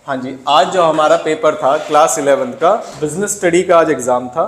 हाँ जी, आज जो हमारा पेपर था क्लास 11th का बिजनेस स्टडी का आज एग्जाम था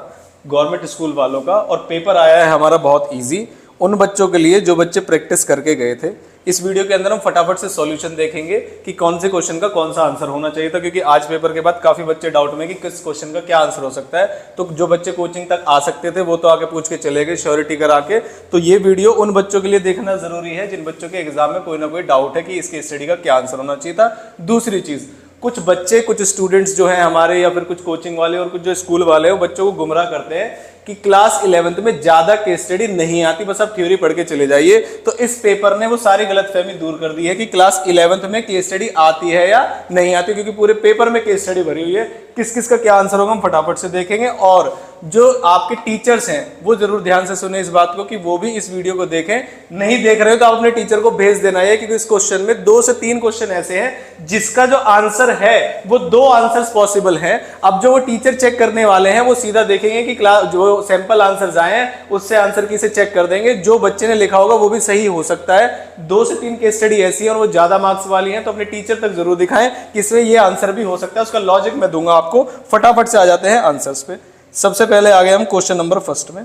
गवर्नमेंट स्कूल वालों का, और पेपर आया है हमारा बहुत इजी उन बच्चों के लिए जो बच्चे प्रैक्टिस करके गए थे। इस वीडियो के अंदर हम फटाफट से सॉल्यूशन देखेंगे कि कौन से क्वेश्चन का कौन सा आंसर होना चाहिए था, क्योंकि आज पेपर के बाद काफी बच्चे डाउट में कि किस क्वेश्चन का क्या आंसर हो सकता है। तो जो बच्चे कोचिंग तक आ सकते थे वो तो आगे पूछ के चले गए श्योरिटी करा के। तो ये वीडियो उन बच्चों के लिए देखना जरूरी है जिन बच्चों के एग्जाम में कोई ना कोई डाउट है कि इसके स्टडी का क्या आंसर होना चाहिए था। दूसरी चीज, कुछ बच्चे कुछ स्टूडेंट्स जो हैं हमारे, या फिर कुछ कोचिंग वाले और कुछ जो स्कूल वाले हैं, वो बच्चों को गुमराह करते हैं कि क्लास 11th में ज्यादा केस स्टडी नहीं आती, बस आप थ्योरी पढ़ के चले जाइए। तो इस पेपर ने वो सारी गलतफहमी दूर कर दी है कि क्लास 11th में केस स्टडी आती है या नहीं आती, क्योंकि पूरे पेपर में केस स्टडी भरी हुई है। किस किस का क्या आंसर होगा हम फटाफट से देखेंगे। और जो आपके टीचर्स हैं वो जरूर ध्यान से सुने इस बात को कि वो भी इस वीडियो को देखें। नहीं देख रहे हो तो आप अपने टीचर को भेज देना है, क्योंकि इस क्वेश्चन में 2 से 3 क्वेश्चन ऐसे हैं जिसका जो आंसर है वो 2 आंसर्स पॉसिबल हैं। अब जो वो टीचर चेक करने वाले हैं वो सीधा देखेंगे कि क्लास जो सैंपल आंसर्स आए हैं उससे आंसर की से चेक कर देंगे। जो बच्चे ने लिखा होगा वो भी सही हो सकता है। 2 से 3 केस स्टडी ऐसी है और वो ज्यादा मार्क्स वाली है, तो अपने टीचर तक जरूर दिखाएं कि इसमें ये आंसर भी हो सकता है। उसका लॉजिक मैं दूंगा आपको। फटाफट से आ जाते हैं आंसर्स पे। सबसे पहले आ गए हम क्वेश्चन नंबर फर्स्ट में।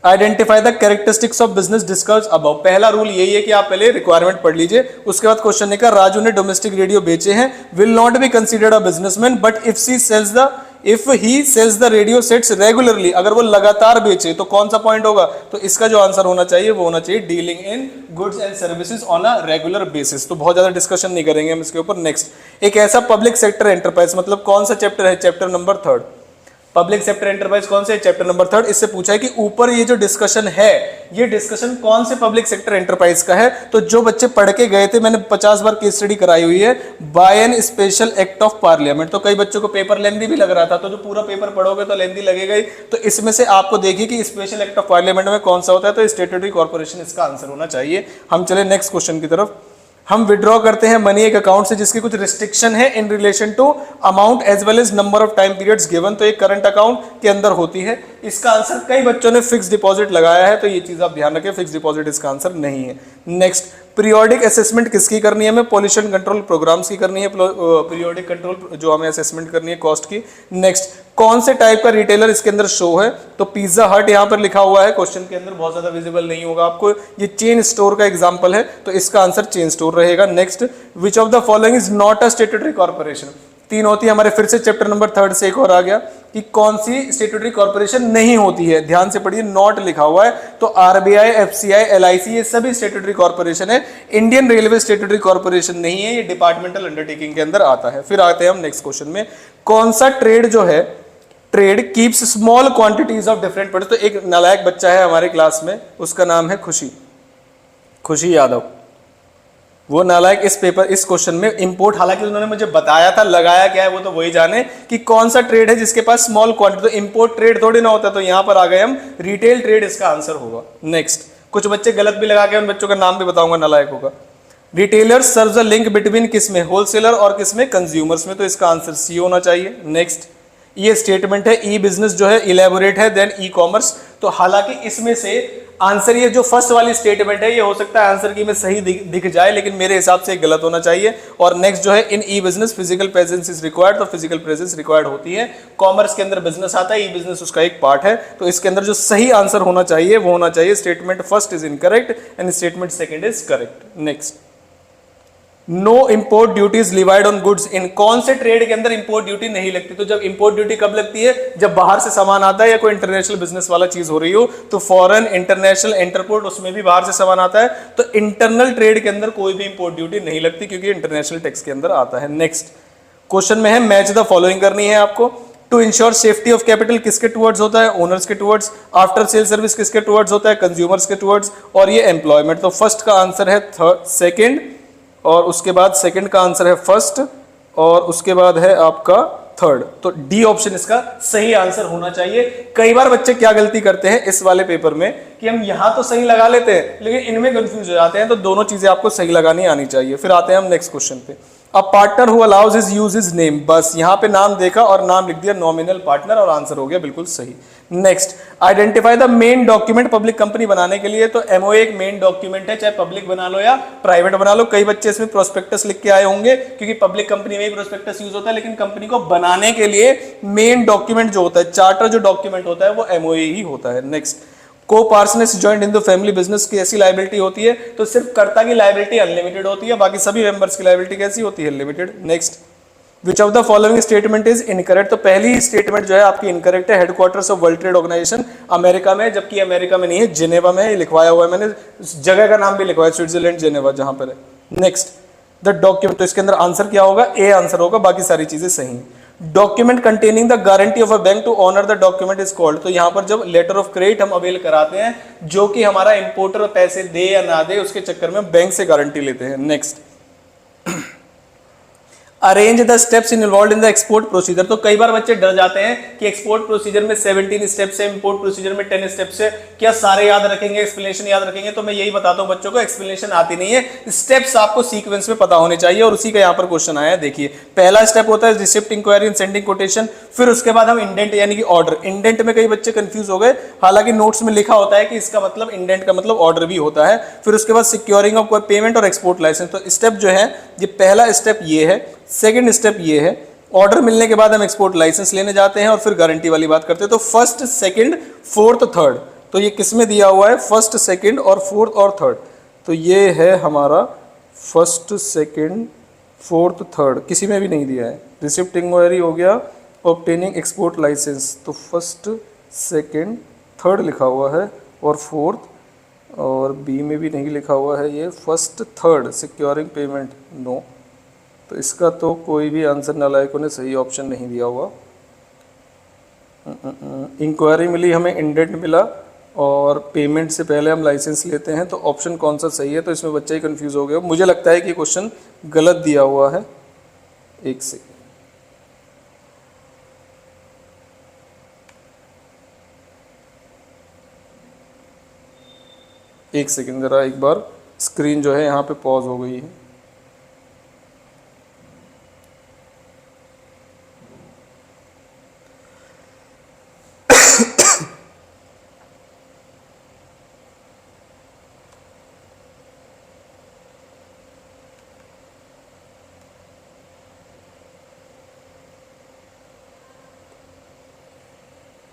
Identify the characteristics of business discussed above. पहला रूल यही है कि आप पहले रिक्वायरमेंट पढ़ लीजिए। उसके बाद क्वेश्चन लिखा, राजू ने डोमेस्टिक रेडियो बेचे हैं, will not be considered a businessman but if he sells the radio sets regularly. अगर वो लगातार बेचे तो कौन सा पॉइंट होगा? तो इसका जो आंसर होना चाहिए वो होना चाहिए dealing in goods and services on a regular basis. तो बहुत ज्यादा डिस्कशन नहीं करेंगे हम इसके ऊपर। नेक्स्ट, एक ऐसा पब्लिक सेक्टर एंटरप्राइज, मतलब कौन सा चैप्टर है? Chapter number 3। Public sector enterprise कौन से? Chapter number 3। इससे पूछा है कि ऊपर ये जो डिस्कशन है ये डिस्कशन कौन से पब्लिक सेक्टर एंटरप्राइज का है। तो जो बच्चे पढ़ के गए थे, मैंने 50 बार केस स्टडी कराई हुई है, by an special act of parliament. तो कई बच्चों को पेपर लेंदी भी लग रहा था, तो जो पूरा पेपर पढ़ोगे तो लेंदी लगेगा ही। तो इसमें से आपको देखिए कि स्पेशल एक्ट ऑफ पार्लियामेंट में कौन सा होता है, तो स्टैट्यूटरी कॉर्पोरेशन इसका आंसर होना चाहिए। हम चले नेक्स्ट क्वेश्चन की तरफ। हम विड्रॉ करते हैं मनी एक अकाउंट से जिसकी कुछ रिस्ट्रिक्शन है in relation to amount as well as number of time periods given. तो एक करंट अकाउंट के अंदर होती है। इसका आंसर, कई बच्चों ने फिक्स डिपॉजिट लगाया है, तो ये चीज आप ध्यान रखें, फिक्स डिपॉजिट इसका आंसर नहीं है। नेक्स्ट, पीरियोडिक असेसमेंट किसकी करनी है? हमें पॉल्यूशन कंट्रोल प्रोग्राम्स की करनी है, पीरियोडिक कंट्रोल जो हमें असेसमेंट करनी है कॉस्ट की। नेक्स्ट, कौन से टाइप का रिटेलर इसके अंदर शो है? तो पिज्जा हट यहाँ पर लिखा हुआ है, क्वेश्चन के अंदर बहुत ज्यादा विजिबल नहीं होगा आपको। ये चेन स्टोर का एग्जांपल है, तो इसका आंसर चेन स्टोर रहेगा। Next, which of the following is not a statutory corporation? 3 होती है हमारे। फिर से चैप्टर नंबर 3 से एक और आ गया कि कौन सी स्टैट्यूटरी कॉर्पोरेशन नहीं होती है। ध्यान से पढ़िए, नॉट लिखा हुआ है। तो आरबीआई, एफसीआई, एलआईसी ये सभी स्टैट्यूटरी कॉर्पोरेशन है। इंडियन रेलवे स्टैट्यूटरी कॉर्पोरेशन नहीं है, ये डिपार्टमेंटल अंडरटेकिंग के अंदर आता है। फिर आते हैं हम नेक्स्ट क्वेश्चन में। कौन सा ट्रेड जो है, trade keeps small quantities of different product? तो एक नालायक बच्चा है हमारे क्लास में, उसका नाम है खुशी यादव। वो नालायक इस क्वेश्चन में इंपोर्ट, हालांकि उन्होंने मुझे बताया था, लगाया क्या है वो तो वही जाने कि कौन सा ट्रेड है जिसके पास स्मॉल क्वांटिटी। तो इंपोर्ट ट्रेड थोड़ी ना होता, तो यहां पर आ गए हम, रिटेल ट्रेड इसका आंसर होगा। नेक्स्ट, कुछ बच्चे गलत भी लगा के, उन बच्चों का नाम भी बताऊंगा नालायकों का। Retailer serves a link between किसमें? होलसेलर और किसमें? कंज्यूमर्स में। तो इसका आंसर सी होना चाहिए। नेक्स्ट, ये स्टेटमेंट है ई बिजनेस जो है इलेबोरेट है देन ई कॉमर्स। तो हालांकि इसमें से आंसर, ये जो फर्स्ट वाली स्टेटमेंट है ये हो सकता है आंसर की में सही दिख जाए, लेकिन मेरे हिसाब से गलत होना चाहिए। और नेक्स्ट जो है, in E business physical presence is required. तो फिजिकल प्रेजेंस रिक्वायर्ड होती है। कॉमर्स के अंदर बिजनेस आता है, ई बिजनेस उसका एक पार्ट है। तो इसके अंदर जो सही आंसर होना चाहिए वो होना चाहिए statement first is incorrect and statement second is correct. Next, no import duties levied on goods in. कौन से ट्रेड के अंदर इंपोर्ट ड्यूटी नहीं लगती? तो जब इंपोर्ट ड्यूटी कब लगती है? जब बाहर से सामान आता है या कोई इंटरनेशनल बिजनेस वाला चीज हो रही हो। तो फॉरेन, इंटरनेशनल, इंटरपोर्ट, उसमें भी बाहर से सामान आता है। तो इंटरनल ट्रेड के अंदर कोई भी इंपोर्ट ड्यूटी नहीं लगती, क्योंकि इंटरनेशनल टैक्स के अंदर आता है। नेक्स्ट क्वेश्चन में है, मैच द फॉलोइंग करनी है आपको। To ensure safety of capital किसके टुवर्ड्स होता है? ओनर्स के टुवर्ड्स। आफ्टर सेल सर्विस किसके टुवर्ड्स होता है? कंज्यूमर्स के टुवर्ड्स। और ये एम्प्लॉयमेंट। तो फर्स्ट का आंसर है सेकेंड, और उसके बाद सेकंड का आंसर है फर्स्ट, और उसके बाद है आपका 3rd। तो डी ऑप्शन इसका सही आंसर होना चाहिए। कई बार बच्चे क्या गलती करते हैं इस वाले पेपर में कि हम यहां तो सही लगा लेते हैं लेकिन इनमें कंफ्यूज हो जाते हैं। तो दोनों चीजें आपको सही लगानी आनी चाहिए। फिर आते हैं हम नेक्स्ट क्वेश्चन पे। A partner who allows his use his name. बस यहां पे नाम देखा और नाम लिख दिया, नॉमिनल पार्टनर, और आंसर हो गया बिल्कुल सही। Next, identify the main document public company बनाने के लिए। तो एमओए एक मेन डॉक्यूमेंट है, चाहे पब्लिक बना लो या प्राइवेट बना लो। कई बच्चे इसमें प्रोस्पेक्टस लिख के आए होंगे क्योंकि पब्लिक कंपनी में ही प्रोस्पेक्टस यूज होता है, लेकिन कंपनी को बनाने के लिए मेन डॉक्यूमेंट जो होता है, चार्टर जो डॉक्यूमेंट होता है, वो एमओए ही होता है। नेक्स्ट, को partners joint in the family business की ऐसी लायबिलिटी होती है, तो सिर्फ कर्ता की लायबिलिटी अनलिमिटेड होती है, बाकी सभी मेंबर्स की लायबिलिटी कैसी होती है, limited. Next, which of the following statement is incorrect. तो पहली स्टेटमेंट जो है आपकी इनकरेक्ट है। Headquarters of world trade organization America में, जबकि अमेरिका में नहीं है, जिनेवा में है, लिखवाया हुआ है मैंने, जगह का नाम भी लिखवाया, स्विट्जरलैंड जिनेवा जहां पर है। नेक्स्ट, द डॉक्यूमेंट, तो इसके अंदर आंसर क्या होगा, ए आंसर होगा, बाकी सारी चीजें सही। Document containing the guarantee of a bank to honour the document is called. तो यहां पर जब लेटर ऑफ क्रेडिट हम अवेल कराते हैं, जो कि हमारा इंपोर्टर पैसे दे या ना दे, उसके चक्कर में बैंक से गारंटी लेते हैं। Next, arrange the steps involve in the export procedure. तो कई बार बच्चे डर जाते हैं कि एक्सपोर्ट प्रोसीजर में 17 स्टेप्स है, इंपोर्ट प्रोसीजर में 10 स्टेप्स है, क्या सारे याद रखेंगे, एक्सप्लेनेशन याद रखेंगे? तो मैं यही बताता हूं बच्चों को, एक्सप्लेनेशन आती नहीं है, स्टेप्स आपको सीक्वेंस में पता होने चाहिए, और उसी का यहां पर क्वेश्चन आया है। देखिए, पहला स्टेप होता है receipt, enquiry and sending quotation. फिर उसके बाद हम इंडेंट यानी कि ऑर्डर। इंडेंट में कई बच्चे कंफ्यूज हो गए, हालांकि नोट्स में लिखा होता है कि इसका मतलब इंडेंट का मतलब ऑर्डर भी होता है। फिर उसके बाद सिक्योरिंग ऑफ पेमेंट और एक्सपोर्ट लाइसेंस। तो स्टेप जो है, ये पहला स्टेप ये है, सेकंड स्टेप ये है, ऑर्डर मिलने के बाद हम एक्सपोर्ट लाइसेंस लेने जाते हैं और फिर गारंटी वाली बात करते हैं। तो फर्स्ट, सेकंड, फोर्थ, थर्ड, तो ये किसमें दिया हुआ है, फर्स्ट, सेकंड और फोर्थ और थर्ड। तो ये है हमारा फर्स्ट, सेकंड, फोर्थ, थर्ड, किसी में भी नहीं दिया है। रिसिप्ट, इंक्वायरी हो गया, ऑब्टेनिंग एक्सपोर्ट लाइसेंस, तो फर्स्ट, सेकंड, थर्ड लिखा हुआ है, और फोर्थ, और बी में भी नहीं लिखा हुआ है ये first, third, securing payment, no. तो इसका तो कोई भी आंसर नालायकों ने सही ऑप्शन नहीं दिया हुआ। इंक्वायरी मिली हमें, इंडेंट मिला, और पेमेंट से पहले हम लाइसेंस लेते हैं, तो ऑप्शन कौन सा सही है? तो इसमें बच्चा ही कंफ्यूज हो गया। मुझे लगता है कि क्वेश्चन गलत दिया हुआ है। एक सेकंड, जरा एक बार, स्क्रीन जो है यहाँ पे पॉज हो गई है।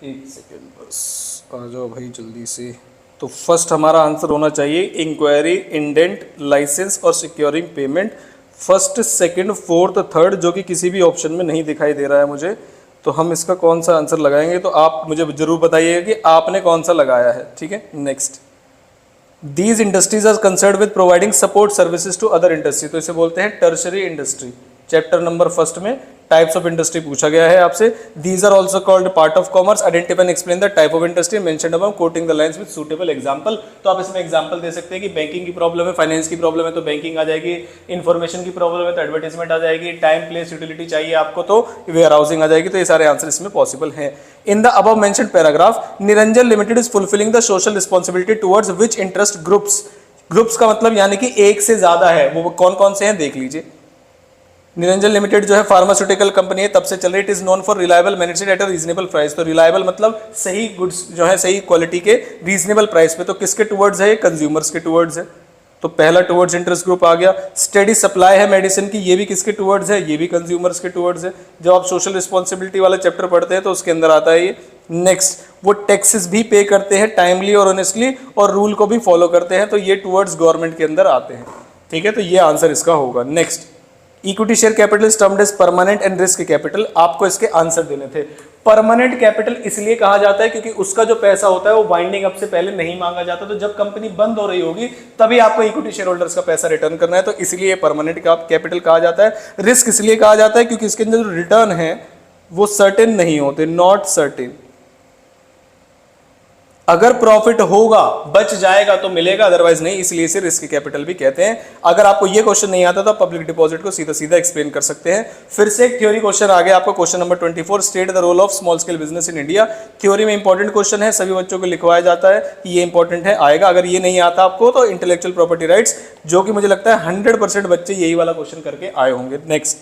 एक सेकेंड बस, आ जाओ भाई जल्दी से। तो फर्स्ट हमारा आंसर होना चाहिए इंक्वायरी, इंडेंट, लाइसेंस और securing payment. First, second, fourth, third, जो कि किसी भी ऑप्शन में नहीं दिखाई दे रहा है मुझे। तो हम इसका कौन सा आंसर लगाएंगे, तो आप मुझे जरूर बताइएगा कि आपने कौन सा लगाया है, ठीक है। Next, these industries are concern with providing support services to other industry. तो इसे बोलते हैं tertiary industry. Chapter number first में टाइप्स ऑफ इंडस्ट्री पूछा गया है आपसे। These are also called part of commerce, identify and explain the type of industry mentioned above, quoting the lines with suitable example. तो आप इसमें एग्जांपल दे सकते हैं कि बैंकिंग की प्रॉब्लम है, फाइनेंस की प्रॉब्लम है तो बैंकिंग आ जाएगी, इन्फॉर्मेशन की प्रॉब्लम है तो एडवर्टाइजमेंट आ जाएगी, टाइम प्लेस यूटिलिटी चाहिए आपको तो वेयर हाउसिंग आ जाएगी। तो ये सारे आंसर इसमें पॉसिबल हैं। In the above mentioned paragraph, Niranjan limited is fulfilling the social responsibility towards which interest groups. Groups का मतलब यानी कि एक से ज्यादा है, वो कौन कौन से हैं देख लीजिए। निरंजन लिमिटेड जो है फार्मास्यूटिकल कंपनी है, तब से चल रही। It is known for reliable management at a reasonable price. तो रिलायबल मतलब सही गुड्स जो है सही क्वालिटी के रीजनेबल प्राइस पे। तो किसके टुवर्ड्स है, कंज्यूमर्स के टुवर्ड्स है। तो पहला टुवर्ड्स इंटरेस्ट ग्रुप आ गया। स्टेडी सप्लाई है मेडिसिन की, ये भी किसके टुवर्ड्स है, ये भी कंज्यूमर्स के टुवर्ड्स है। जब आप सोशल रिस्पॉन्सिबिलिटी वाला चैप्टर पढ़ते हैं तो उसके अंदर आता है ये। नेक्स्ट, वो टैक्सेस भी पे करते हैं टाइमली और ऑनेस्टली, और रूल को भी फॉलो करते हैं, तो ये टुवर्ड्स गवर्नमेंट के अंदर आते हैं, ठीक है। तो ये आंसर इसका होगा। Next, equity share capital is termed as permanent and risk capital. आपको इसके आंसर देने थे। परमानेंट कैपिटल इसलिए कहा जाता है क्योंकि उसका जो पैसा होता है वो वाइंडिंग अप से पहले नहीं मांगा जाता। तो जब कंपनी बंद हो रही होगी तभी आपको इक्विटी शेयर होल्डर्स का पैसा रिटर्न करना है, तो इसलिए परमानेंट कैपिटल कहा जाता है। रिस्क इसलिए कहा जाता है क्योंकि इसके अंदर जो रिटर्न है वो सर्टेन नहीं होते, नॉट सर्टेन। अगर प्रॉफिट होगा, बच जाएगा तो मिलेगा, अदरवाइज नहीं, इसलिए इसे रिस्क कैपिटल भी कहते हैं। अगर आपको ये क्वेश्चन नहीं आता तो पब्लिक डिपॉजिट को सीधा सीधा एक्सप्लेन कर सकते हैं। फिर से एक थ्योरी क्वेश्चन आ गया आपको, question number 24, state the role of small scale business in India. Theory में इंपॉर्टेंट क्वेश्चन है, सभी बच्चों को लिखवाया जाता है कि ये इंपॉर्टेंट है, आएगा। अगर ये नहीं आता आपको तो इंटेलेक्चुअल प्रॉपर्टी राइट्स, जो कि मुझे लगता है 100% बच्चे यही वाला क्वेश्चन करके आए होंगे। Next,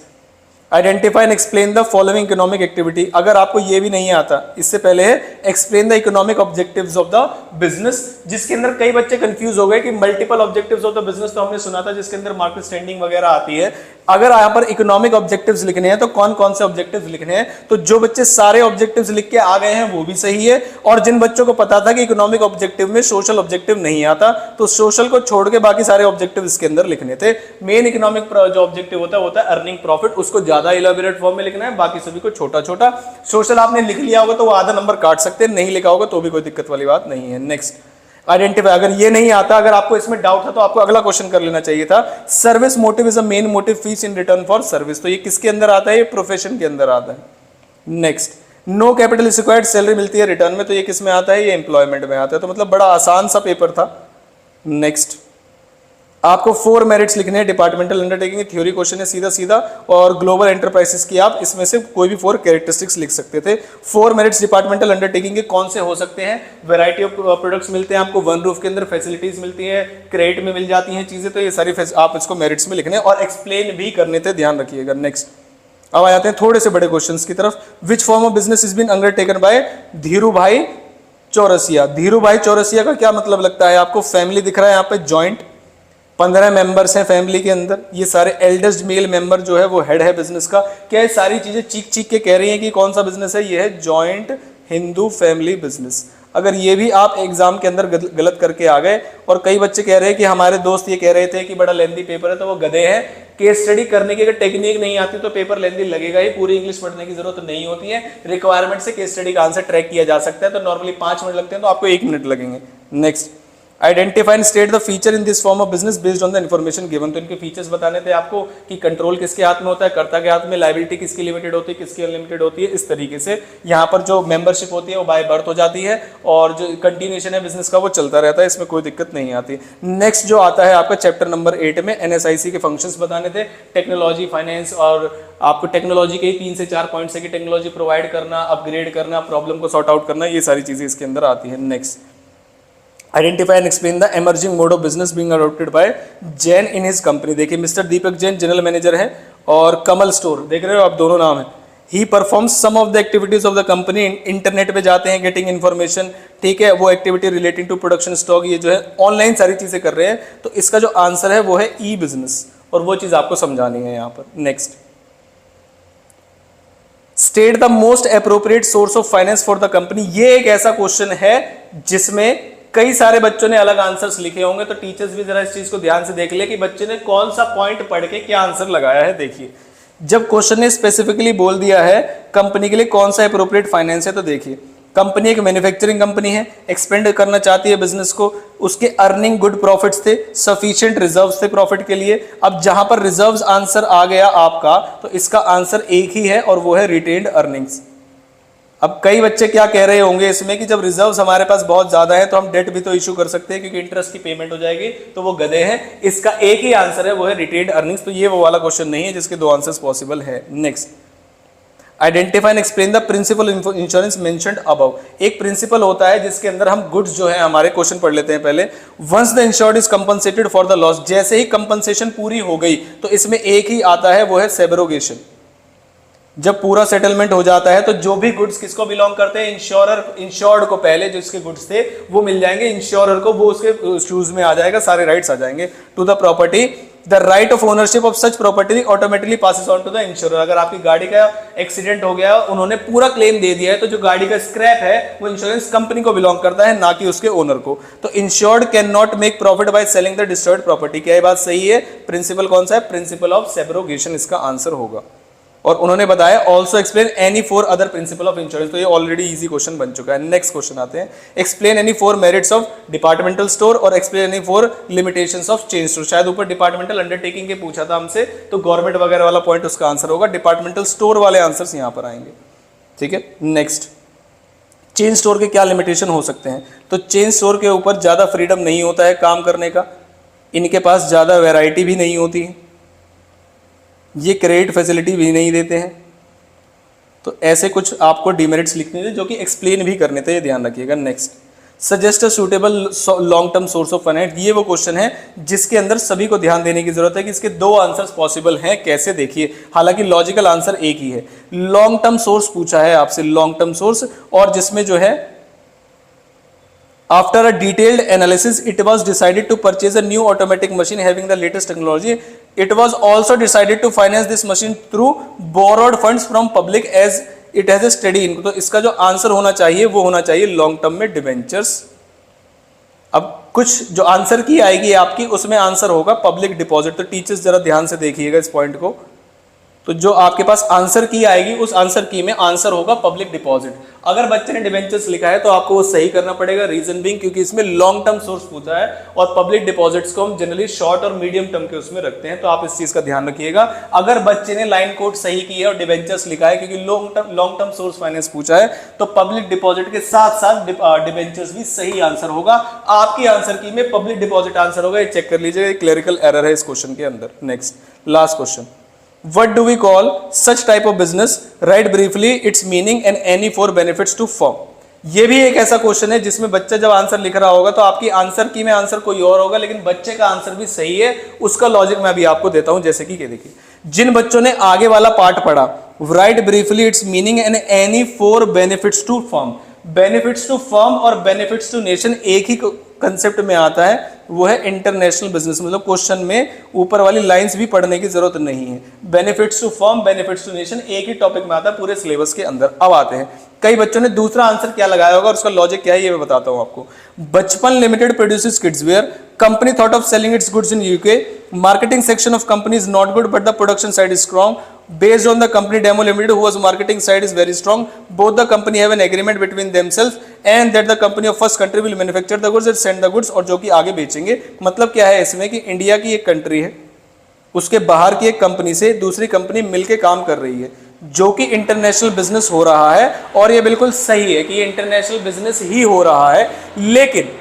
identify and explain the following economic activity. अगर आपको ये भी नहीं आता, इससे पहले है explain the economic objectives of the business, जिसके अंदर कई बच्चे कंफ्यूज हो गए कि multiple objectives of the business तो हमने सुना था जिसके अंदर मार्केट स्टैंडिंग वगैरह आती है। अगर यहाँ पर इकोनॉमिक ऑब्जेक्टिव्स लिखने हैं तो कौन कौन से ऑब्जेक्टिव्स लिखने हैं, तो जो बच्चे सारे ऑब्जेक्टिव्स लिख के आ गए हैं वो भी सही है, और जिन बच्चों को पता था कि इकोनॉमिक ऑब्जेक्टिव में सोशल ऑब्जेक्टिव नहीं आता तो सोशल को छोड़ के बाकी सारे ऑब्जेक्टिव इसके अंदर लिखने थे। मेन इकोनॉमिक जो ऑब्जेक्टिव होता है अर्निंग प्रॉफिट, उसको ज्यादा इलेबोरेट फॉर्म में लिखना है, बाकी सभी को छोटा छोटा। सोशल आपने लिख लिया होगा तो वो आधा नंबर काट सकते हैं, नहीं लिखा होगा तो भी कोई दिक्कत वाली बात नहीं है। Next, identify. अगर ये नहीं आता, अगर आपको इसमें डाउट था तो आपको अगला क्वेश्चन कर लेना चाहिए था, service motive is a main motive fees in return for service. तो ये किसके अंदर आता है, ये प्रोफेशन के अंदर आता है। Next, no capital is required, salary मिलती है रिटर्न में, तो ये किस में आता है, ये एम्प्लॉयमेंट में आता है। तो मतलब बड़ा आसान सा पेपर था। नेक्स्ट, आपको 4 मेरिट्स लिखने हैं, डिपार्टमेंटल अंडरटेकिंग थ्योरी क्वेश्चन है सीधा सीधा, और ग्लोबल एंटरप्राइजेस की आप इसमें से कोई भी 4 कैरेक्टरिस्टिक्स लिख सकते थे। 4 मेरिट्स डिपार्टमेंटल अंडरटेकिंग के कौन से हो सकते हैं, वैरायटी ऑफ प्रोडक्ट्स मिलते हैं आपको, वन रूफ के अंदर फैसिलिटीज मिलती है, क्रेडिट में मिल जाती हैं चीजें, तो ये सारी आप इसको मेरिट्स में लिखने और एक्सप्लेन भी करने थे, ध्यान रखिएगा। नेक्स्ट, अब आ जाते हैं थोड़े से बड़े क्वेश्चंस की तरफ। Which form of business is been undertaken by Dhiru Bhai Chaurasia. Dhiru Bhai Chaurasia का क्या मतलब लगता है आपको, फैमिली दिख रहा है यहाँ पे, जॉइंट 15 मेंबर्स हैं फैमिली के अंदर, ये सारे एल्डेस्ट मेल मेंबर जो है वो हेड है बिजनेस का। क्या ये सारी चीजें चीख चीख के कह रही हैं कि कौन सा बिजनेस है, ये है जॉइंट हिंदू फैमिली बिजनेस। अगर ये भी आप एग्जाम के अंदर गलत करके आ गए, और कई बच्चे कह रहे हैं कि हमारे दोस्त ये कह रहे थे कि बड़ा लेंथी पेपर है, तो वो गधे हैं। केस स्टडी करने की अगर टेक्निक नहीं आती तो पेपर लेंथी लगेगा ही, पूरी इंग्लिश पढ़ने की जरूरत नहीं होती है। रिक्वायरमेंट से केस स्टडी का आंसर ट्रैक किया जा सकता है, तो नॉर्मली 5 मिनट लगते हैं, तो आपको 1 मिनट लगेंगे। Next, identify and state the feature in this form of business based on the information given. तो इनके फीचर्स बताने थे आपको कि कंट्रोल किसके हाथ में होता है, कर्ता के हाथ में, लायबिलिटी किसकी लिमिटेड होती है, किसकी अनलिमिटेड होती है। इस तरीके से यहाँ पर जो मेंबरशिप होती है वो बाय बर्थ हो जाती है, और जो कंटिन्यूएशन है बिजनेस का वो चलता रहता है, इसमें कोई दिक्कत नहीं आती। नेक्स्ट जो आता है आपका चैप्टर नंबर 8 में NSIC के फंक्शंस बताने थे, टेक्नोलॉजी, फाइनेंस, और आपको टेक्नोलॉजी के 3 से 4 पॉइंट्स है कि टेक्नोलॉजी प्रोवाइड करना, अपग्रेड करना, प्रॉब्लम को सॉर्ट आउट करना, ये सारी चीजें इसके अंदर आती है। Next, identify and explain the emerging mode of business being adopted by Jain in his company. देखिए मिस्टर दीपक जैन जनरल मैनेजर है, और कमल स्टोर, देख रहे हो आप, दोनों नाम है। He performs some of the activities of the company, internet पे जाते हैं, गेटिंग इन्फॉर्मेशन, ठीक है, वो activity relating to production stock, ये जो है ऑनलाइन सारी चीजें कर रहे हैं। तो इसका जो आंसर है वो है ई बिजनेस, और वो चीज आपको समझानी है यहाँ पर। Next, state the most appropriate source of finance for the company. ये एक ऐसा क्वेश्चन है जिसमें कई सारे बच्चों ने अलग आंसर्स लिखे होंगे, तो टीचर्स भी जरा इस चीज को ध्यान से देख ले कि बच्चे ने कौन सा पॉइंट पढ़ के क्या आंसर लगाया है। देखिए, जब क्वेश्चन ने स्पेसिफिकली बोल दिया है कंपनी के लिए कौन सा अप्रोप्रिएट फाइनेंस है, तो देखिए कंपनी एक मैन्युफैक्चरिंग कंपनी है, एक्सपेंड करना चाहती है बिजनेस को, उसके अर्निंग गुड प्रॉफिट्स थे, सफिशिएंट रिजर्व्स थे प्रॉफिट के लिए। अब जहां पर रिजर्व्स आंसर आ गया आपका, तो इसका आंसर एक ही है, और वो है रिटेन्ड अर्निंग्स। अब कई बच्चे क्या कह रहे होंगे इसमें कि जब रिजर्व्स हमारे पास बहुत ज्यादा है तो हम डेट भी तो इशू कर सकते हैं क्योंकि इंटरेस्ट की पेमेंट हो जाएगी, तो वो गधे हैं। इसका एक ही आंसर है, वो है रिटेन्ड अर्निंग्स। तो ये वो वाला क्वेश्चन नहीं है जिसके 2 आंसर्स पॉसिबल है। Next, identify and explain the principle insurance mentioned above. एक प्रिंसिपल होता है जिसके अंदर हम गुड्स जो है हमारे, क्वेश्चन पढ़ लेते हैं पहले। Once the insured is compensated for the loss, जैसे ही कंपनसेशन पूरी हो गई तो इसमें एक ही आता है, वो है सेब्रोगेशन। जब पूरा सेटलमेंट हो जाता है तो जो भी गुड्स किसको बिलोंग करते हैं, इंश्योर्ड को, पहले जो इसके गुड्स थे वो मिल जाएंगे इंश्योरर को, वो उसके शूज में आ जाएगा, सारे राइट्स आ जाएंगे to the property. The right of ownership of such property automatically passes on to the insurer. अगर आपकी गाड़ी का एक्सीडेंट हो गया, उन्होंने पूरा क्लेम दे दिया है, तो जो गाड़ी का स्क्रैप है वो इंश्योरेंस कंपनी को बिलोंग करता है, ना कि उसके ओनर को। तो insured can not make profit by selling the destroyed property. क्या ये बात सही है? प्रिंसिपल कौन सा है? प्रिंसिपल ऑफ सेब्रोगेशन इसका आंसर होगा। और उन्होंने बताया also explain any 4 other principle of insurance. तो ये ऑलरेडी इजी क्वेश्चन बन चुका है। नेक्स्ट क्वेश्चन आते हैं, explain any 4 merits of departmental store और explain any 4 limitations of chain store. शायद ऊपर डिपार्टमेंटल अंडरटेकिंग के पूछा था हमसे, तो गवर्नमेंट वगैरह वाला पॉइंट उसका आंसर होगा, डिपार्टमेंटल स्टोर वाले आंसर्स यहां पर आएंगे। ठीक है, नेक्स्ट, चेन स्टोर के क्या लिमिटेशन हो सकते हैं? तो चेन स्टोर के ऊपर ज्यादा फ्रीडम नहीं होता है काम करने का, इनके पास ज्यादा वैरायटी भी नहीं होती है, ये क्रेडिट फैसिलिटी भी नहीं देते हैं। तो ऐसे कुछ आपको डिमेरिट्स लिखने थे जो कि एक्सप्लेन भी करने थे, ये ध्यान रखिएगा। Next, suggest a suitable long term source of finance, ये वो क्वेश्चन है जिसके अंदर सभी को ध्यान देने की जरूरत है कि इसके दो आंसर्स पॉसिबल हैं, कैसे देखिए, हालांकि लॉजिकल आंसर एक ही है। लॉन्ग टर्म सोर्स पूछा है आपसे, लॉन्ग टर्म सोर्स, और जिसमें जो है After a detailed analysis, it was decided to purchase a new automatic machine having the latest technology. It was also decided to finance this machine through borrowed funds from public as it has a steady income. तो इसका जो answer होना चाहिए वो होना चाहिए long term में debentures. अब कुछ जो आंसर की आएगी आपकी उसमें आंसर होगा पब्लिक डिपॉजिट। तो टीचर्स जरा ध्यान से देखिएगा इस पॉइंट को। तो जो आपके पास आंसर की आएगी उस आंसर की में आंसर होगा पब्लिक डिपॉजिट। अगर बच्चे ने डिवेंचर्स लिखा है तो आपको वो सही करना पड़ेगा, रीजन बीइंग क्योंकि इसमें लॉन्ग टर्म सोर्स पूछा है और पब्लिक डिपॉजिट्स को हम जनरली शॉर्ट और मीडियम टर्म के उसमें रखते हैं, तो आप इस चीज का ध्यान रखिएगा। अगर बच्चे ने लाइन कोड सही की है और डिवेंचर्स लिखा है क्योंकि लॉन्ग टर्म सोर्स फाइनेंस पूछा है, तो पब्लिक डिपॉजिट के साथ साथ डिवेंचर्स भी सही आंसर होगा। आपकी आंसर की में पब्लिक डिपॉजिट आंसर होगा, ये चेक कर लीजिएगा, क्लरिकल एरर है इस क्वेश्चन के अंदर। Next last question, What do we call such type of business? Write briefly its meaning and any for benefits to firm. ये भी एक ऐसा क्वेश्चन है जिसमें बच्चा जब आंसर लिख रहा होगा तो आपकी आंसर की में आंसर कोई और होगा, लेकिन बच्चे का आंसर भी सही है। उसका लॉजिक मैं अभी आपको देता हूं, जैसे कि देखिए, जिन बच्चों ने आगे वाला पार्ट पढ़ा, right briefly its meaning and any four benefits to firm. Benefits to firm और बेनिफिट्स टू नेशन एक ही कंसेप्ट में आता है, वो है इंटरनेशनल बिजनेस। मतलब क्वेश्चन में ऊपर वाली लाइंस भी पढ़ने की जरूरत नहीं है। Benefits to firm, benefits to nation एक ही टॉपिक में आता है पूरे सिलेबस के अंदर। अब आते हैं, कई बच्चों ने दूसरा आंसर क्या लगाया होगा और उसका लॉजिक क्या है ये मैं बताता हूं आपको। बचपन limited produces kids where, company thought of selling it's goods in UK, marketing section of company is not good but the production side is strong, based on the company demo limited whose marketing side is very strong, both the company have an agreement between themselves and that the company of first country will manufacture the goods and send the goods, और जो कि आगे बेचेंगे। मतलब क्या है इसमें कि इंडिया की एक कंट्री है, उसके बाहर की एक कंपनी से दूसरी कंपनी मिलके काम कर रही है, जो कि इंटरनेशनल बिजनेस हो रहा है, और ये बिल्कुल सही है कि ये इंटरनेशनल बिजनेस ही हो रहा है। लेकिन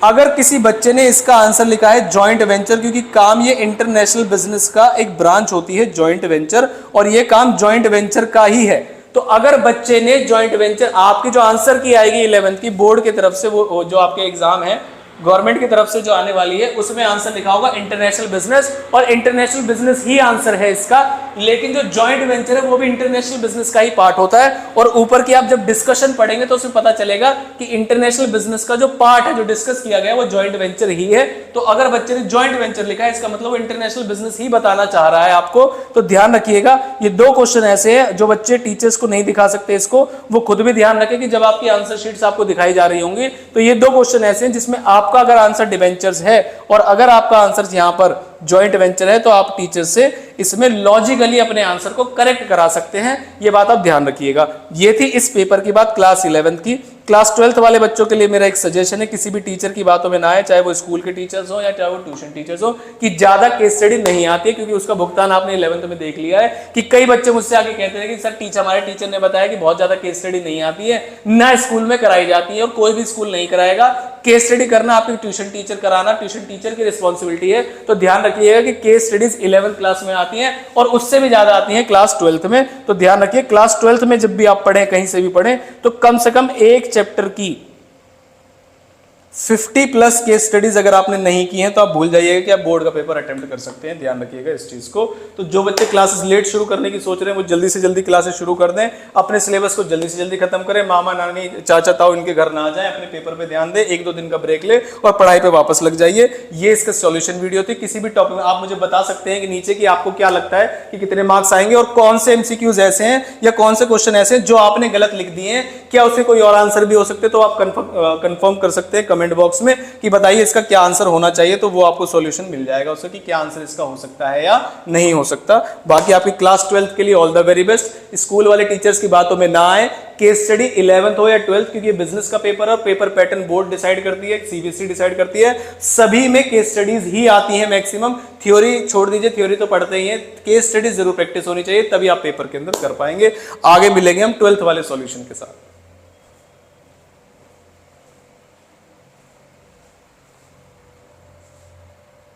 अगर किसी बच्चे ने इसका आंसर लिखा है जॉइंट वेंचर, क्योंकि काम ये इंटरनेशनल बिजनेस का एक ब्रांच होती है जॉइंट वेंचर, और ये काम जॉइंट वेंचर का ही है। तो अगर बच्चे ने जॉइंट वेंचर, आपकी जो आंसर की आएगी 11th की बोर्ड की तरफ से, वो जो आपके एग्जाम है गवर्नमेंट की तरफ से जो आने वाली है, उसमें आंसर लिखा होगा इंटरनेशनल बिजनेस, और इंटरनेशनल बिजनेस ही आंसर है इसका। लेकिन जो जॉइंट वेंचर है वो भी इंटरनेशनल बिजनेस का ही पार्ट होता है, और ऊपर की आप जब डिस्कशन पढ़ेंगे तो उसमें पता चलेगा कि इंटरनेशनल बिजनेस का जो पार्ट है जो डिस्कस किया गया वो जॉइंट वेंचर ही है। तो अगर बच्चे ने जॉइंट वेंचर लिखा है इसका मतलब वो इंटरनेशनल बिजनेस ही बताना चाह रहा है आपको। तो ध्यान रखिएगा, ये दो क्वेश्चन ऐसे हैं जो बच्चे टीचर्स को नहीं दिखा सकते, इसको वो खुद भी ध्यान रखें कि जब आपकी आंसर शीट्स आपको दिखाई जा रही होंगी तो ये दो क्वेश्चन ऐसे हैं जिसमें आपका अगर आंसर डिवेंचर्स है और अगर आपका आंसर यहां पर जॉइंट वेंचर है तो आप टीचर से इसमें लॉजिकली अपने आंसर को करेक्ट करा सकते हैं। ये बात आप ध्यान रखिएगा। ये थी इस पेपर की बात क्लास 11th की। क्लास 12th वाले बच्चों के लिए मेरा एक सजेशन है, किसी भी टीचर की बातों में ना आए, चाहे वो स्कूल के टीचर्स हो या चाहे वो ट्यूशन टीचर्स हो, कि ज्यादा केस स्टडी नहीं आती है, क्योंकि उसका भुगतान आपने 11th में देख लिया है कि कई बच्चे मुझसे आके कहते हैं कि सर हमारे टीचर ने बताया कि बहुत ज्यादा केस स्टडी नहीं आती है, ना स्कूल में कराई जाती है और कोई भी स्कूल नहीं कराएगा। केस स्टडी करना आपके ट्यूशन टीचर कराना ट्यूशन टीचर की रिस्पॉन्सिबिलिटी है। तो ध्यान रखिएगा कि केस स्टडीज 11th क्लास में आती हैं और उससे भी ज्यादा आती हैं क्लास 12th में। तो ध्यान रखिए, क्लास 12th में जब भी आप पढ़ें, कहीं से भी पढ़ें, तो कम से कम एक चैप्टर की 50+ केस स्टडीज अगर आपने नहीं की हैं तो आप भूल जाइएगा कि आप बोर्ड का पेपर अटेम्प्ट कर सकते हैं। ध्यान रखिएगा इस चीज को। तो जो बच्चे क्लासेस लेट शुरू करने की सोच रहे हैं वो जल्दी से जल्दी क्लासेस शुरू कर दें, अपने सिलेबस को जल्दी से जल्दी खत्म करें, मामा नानी चाचा ताऊ इनके घर ना आ जाए, अपने पेपर पे ध्यान दें, 1-2 दिन का ब्रेक ले और पढ़ाई पे वापस लग जाइए। ये इसका सॉल्यूशन वीडियो थी। किसी भी टॉपिक में आप मुझे बता सकते हैं कि नीचे कि आपको क्या लगता है कि कितने मार्क्स आएंगे और कौन से एमसीक्यूज ऐसे हैं या कौन से क्वेश्चन ऐसे हैं जो आपने गलत लिख दिए हैं, क्या उससे कोई और आंसर भी हो सकते हैं। तो आप कंफर्म कर सकते हैं कमेंट बॉक्स में कि बताइए इसका क्या आंसर होना चाहिए, तो वो आपको सॉल्यूशन मिल जाएगा उससे कि क्या आंसर इसका हो सकता है या नहीं हो सकता। बाकी आपकी क्लास 12th के लिए all the very best. School वाले टीचर्स की बातों में ना आए, केस स्टडी 11th हो या 12th, क्योंकि बिजनेस का पेपर है, पेपर पैटर्न बोर्ड डिसाइड करती है, सीबीएसई डिसाइड करती है, सभी में केस स्टडीज ही आती है मैक्सिमम। थ्योरी छोड़ दीजिए, थ्योरी तो पढ़ते ही है, केस स्टडीज जरूर प्रैक्टिस होनी चाहिए, तभी आप पेपर के अंदर कर पाएंगे। आगे मिलेंगे हम 12th वाले सॉल्यूशन के साथ।